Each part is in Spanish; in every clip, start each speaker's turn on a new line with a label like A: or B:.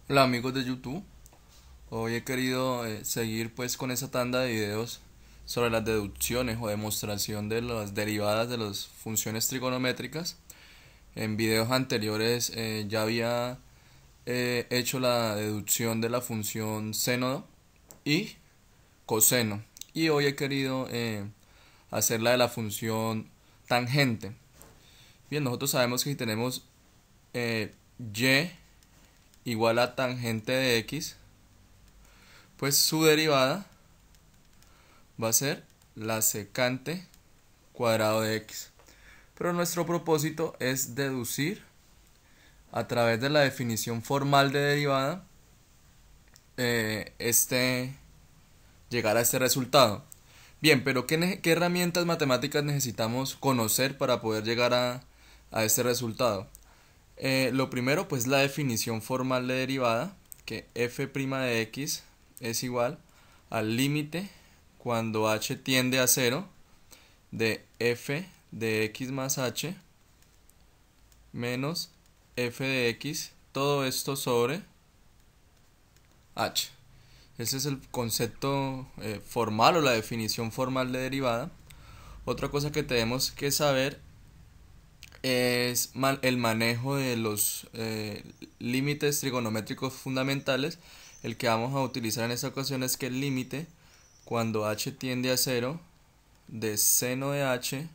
A: Hola amigos de YouTube, hoy he querido seguir pues con esa tanda de videos sobre las deducciones o demostración de las derivadas de las funciones trigonométricas. En videos anteriores ya había hecho la deducción de la función seno y coseno, y hoy he querido hacer la de la función tangente. Bien, nosotros sabemos que si tenemos y igual a tangente de x, pues su derivada va a ser la secante cuadrado de x. Pero nuestro propósito es deducir a través de la definición formal de derivada llegar a este resultado. Bien, pero ¿qué herramientas matemáticas necesitamos conocer para poder llegar a este resultado? Lo primero, pues la definición formal de derivada, que f' de x es igual al límite cuando h tiende a cero de f de x más h menos f de x, todo esto sobre h. Ese es el concepto formal o la definición formal de derivada. Otra cosa que tenemos que saber es el manejo de los límites trigonométricos fundamentales. El que vamos a utilizar en esta ocasión es que el límite cuando h tiende a cero de seno de h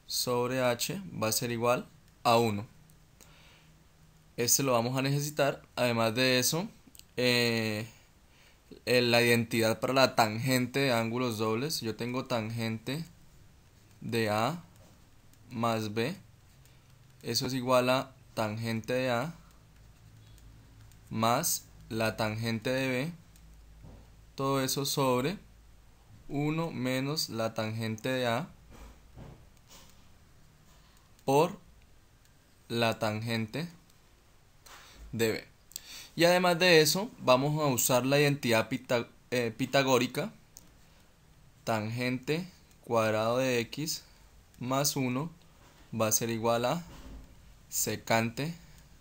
A: sobre h va a ser igual a 1. Este lo vamos a necesitar. Además de eso, eh, la identidad para la tangente de ángulos dobles. Yo tengo tangente de A más B. Eso es igual a tangente de A más la tangente de B. Todo eso sobre 1 menos la tangente de A por la tangente de B. Y además de eso, vamos a usar la identidad pitagórica. Tangente cuadrado de x más 1 va a ser igual a secante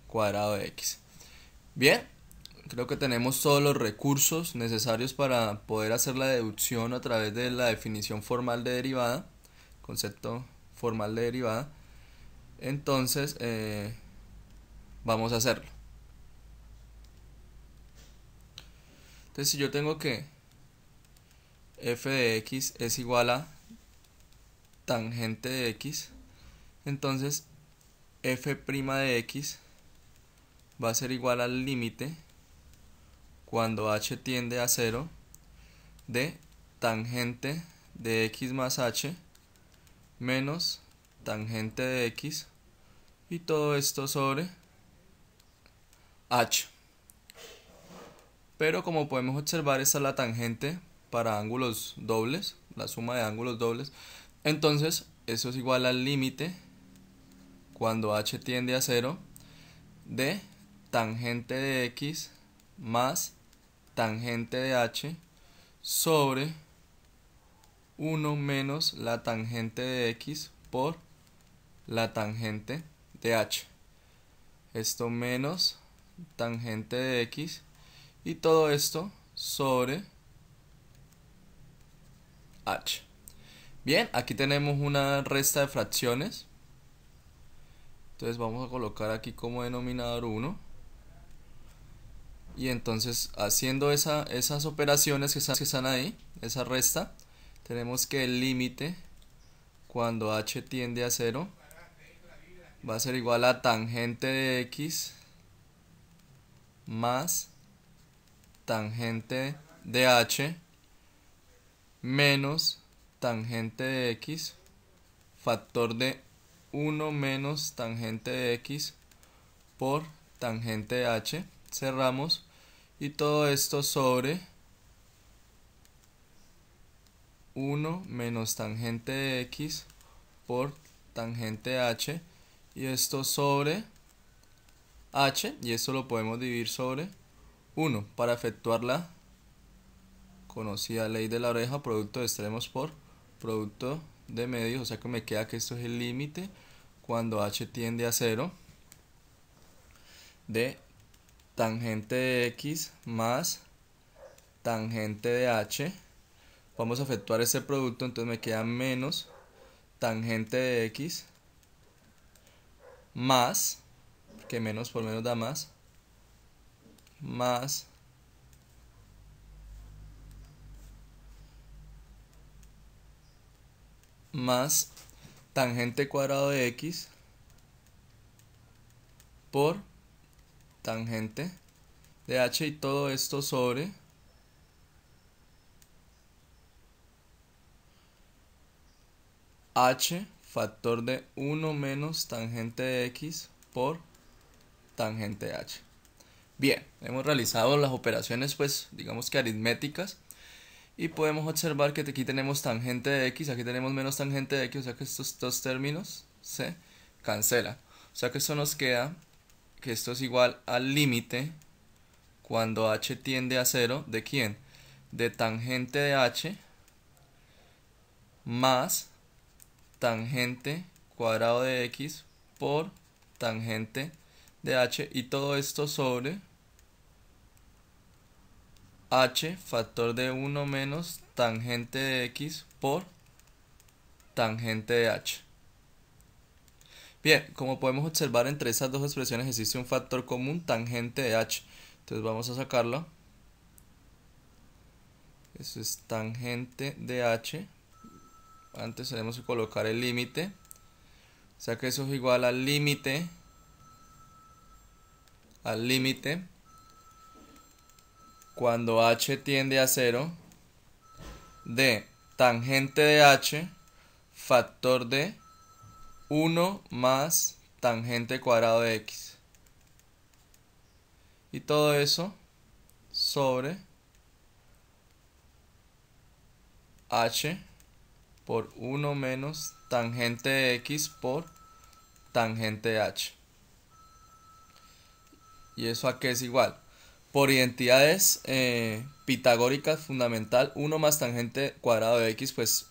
A: cuadrado de x. Bien, creo que tenemos todos los recursos necesarios para poder hacer la deducción a través de la definición formal de derivada, concepto formal de derivada. Entonces, vamos a hacerlo. Entonces, si yo tengo que f de x es igual a tangente de x, entonces f' de x va a ser igual al límite cuando h tiende a 0 de tangente de x más h menos tangente de x, y todo esto sobre h. Pero como podemos observar, esta es la tangente para ángulos dobles, la suma de ángulos dobles. Entonces eso es igual al límite cuando h tiende a 0 de tangente de x más tangente de h sobre 1 menos la tangente de x por la tangente de h. Esto menos tangente de x, y todo esto sobre h. Bien, aquí tenemos una resta de fracciones. Entonces vamos a colocar aquí como denominador 1. Y entonces, haciendo esas operaciones que están ahí, esa resta, tenemos que el límite cuando h tiende a 0 va a ser igual a tangente de x más tangente de h menos tangente de x, factor de 1 menos tangente de x por tangente de h. Cerramos, y todo esto sobre 1 menos tangente de x por tangente de h, y esto sobre h, y esto lo podemos dividir sobre 1 para efectuar la conocida ley de la oreja, producto de extremos por producto de medios. O sea que me queda que esto es el límite cuando h tiende a 0 de tangente de x más tangente de h. Vamos a efectuar este producto, entonces me queda menos tangente de x más, que menos por menos da más tangente cuadrado de x por tangente de h, y todo esto sobre h factor de 1 menos tangente de x por tangente de h. Bien, hemos realizado las operaciones, pues digamos que aritméticas, y podemos observar que aquí tenemos tangente de x, aquí tenemos menos tangente de x, o sea que estos dos términos se cancelan. O sea que esto nos queda que esto es igual al límite cuando h tiende a 0, ¿de quién? De tangente de h más tangente cuadrado de x por tangente de h, y todo esto sobre h factor de 1 menos tangente de x por tangente de h. Bien, como podemos observar, entre esas dos expresiones existe un factor común, tangente de h. Entonces vamos a sacarlo. Eso es tangente de h. Antes tenemos que colocar el límite. O sea que eso es igual al límite cuando h tiende a 0 de tangente de h factor de 1 más tangente cuadrado de x, y todo eso sobre h por 1 menos tangente de x por tangente de h. ¿Y eso a qué es igual? Por identidades pitagóricas fundamental, 1 más tangente cuadrado de x, pues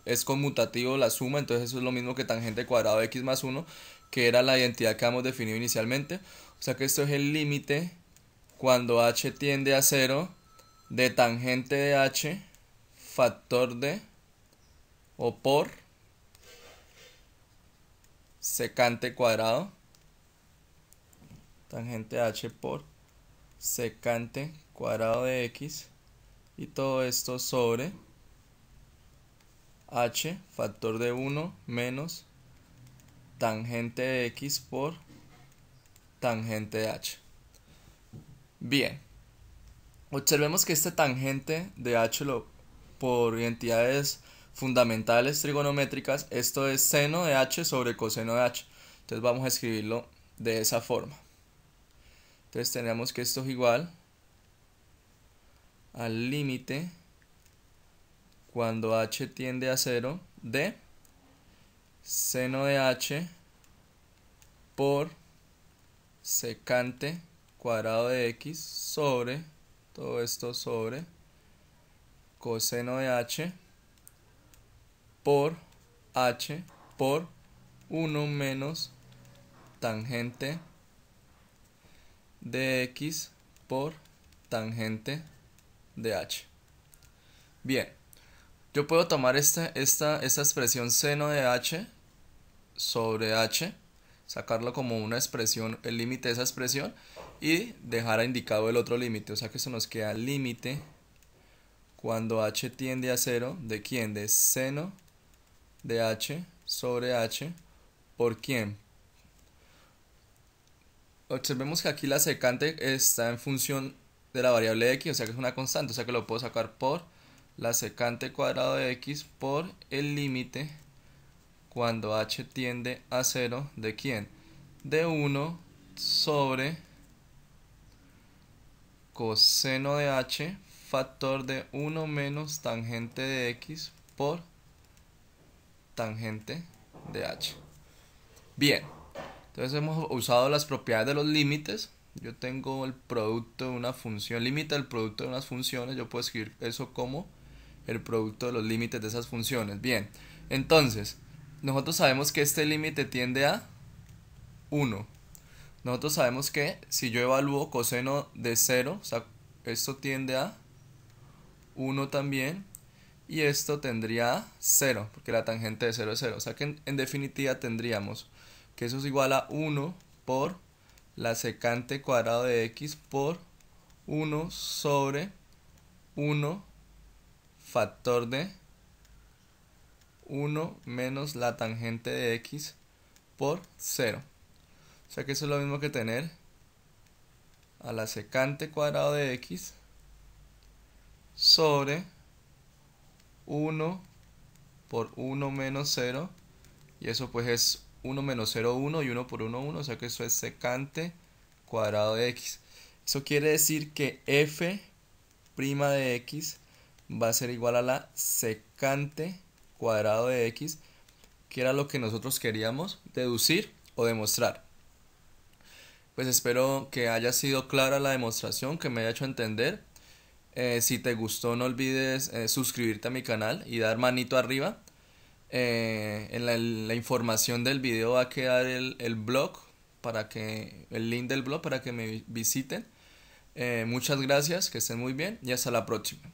A: es conmutativo la suma, entonces eso es lo mismo que tangente cuadrado de x más 1, que era la identidad que habíamos definido inicialmente. O sea que esto es el límite cuando h tiende a 0 de tangente de h factor de o por secante cuadrado, tangente de h por secante cuadrado de x, y todo esto sobre h factor de 1 menos tangente de x por tangente de h. Bien, observemos que este tangente de h por identidades fundamentales trigonométricas, esto es seno de h sobre coseno de h. Entonces vamos a escribirlo de esa forma. Entonces tenemos que esto es igual al límite cuando h tiende a 0 de seno de h por secante cuadrado de x sobre, todo esto sobre coseno de h por h por 1 menos tangente de x por tangente de h. Bien, yo puedo tomar esta expresión seno de h sobre h, sacarlo como una expresión, el límite de esa expresión, y dejar indicado el otro límite. O sea que eso nos queda límite cuando h tiende a 0 de quién, de seno de h sobre h por quién. Observemos que aquí la secante está en función de la variable x, o sea que es una constante, o sea que lo puedo sacar por la secante cuadrado de x por el límite cuando h tiende a 0 de quién, de 1 sobre coseno de h factor de 1 menos tangente de x por tangente de h. Bien, entonces hemos usado las propiedades de los límites. Yo tengo el producto de una función, límite del producto de unas funciones, yo puedo escribir eso como el producto de los límites de esas funciones. Bien, entonces nosotros sabemos que este límite tiende a 1. O Nosotros sabemos que si yo evalúo coseno de 0, o sea, esto tiende a 1 también, y esto tendría a 0, porque la tangente de 0 es 0. O sea que en definitiva tendríamos que eso es igual a 1 por la secante cuadrado de x por 1 sobre 1 factor de 1 menos la tangente de x por 0. O sea que eso es lo mismo que tener a la secante cuadrado de x sobre 1 por 1 menos 0, y eso pues es 1 menos 0, 1 y 1 por 1, 1, o sea que eso es secante cuadrado de x. Eso quiere decir que f' de x va a ser igual a la secante cuadrado de x, que era lo que nosotros queríamos deducir o demostrar. Pues espero que haya sido clara la demostración, que me haya hecho entender. Si te gustó, no olvides suscribirte a mi canal y dar manito arriba. En la información del video va a quedar el blog, el link del blog para que me visiten. Muchas gracias, que estén muy bien y hasta la próxima.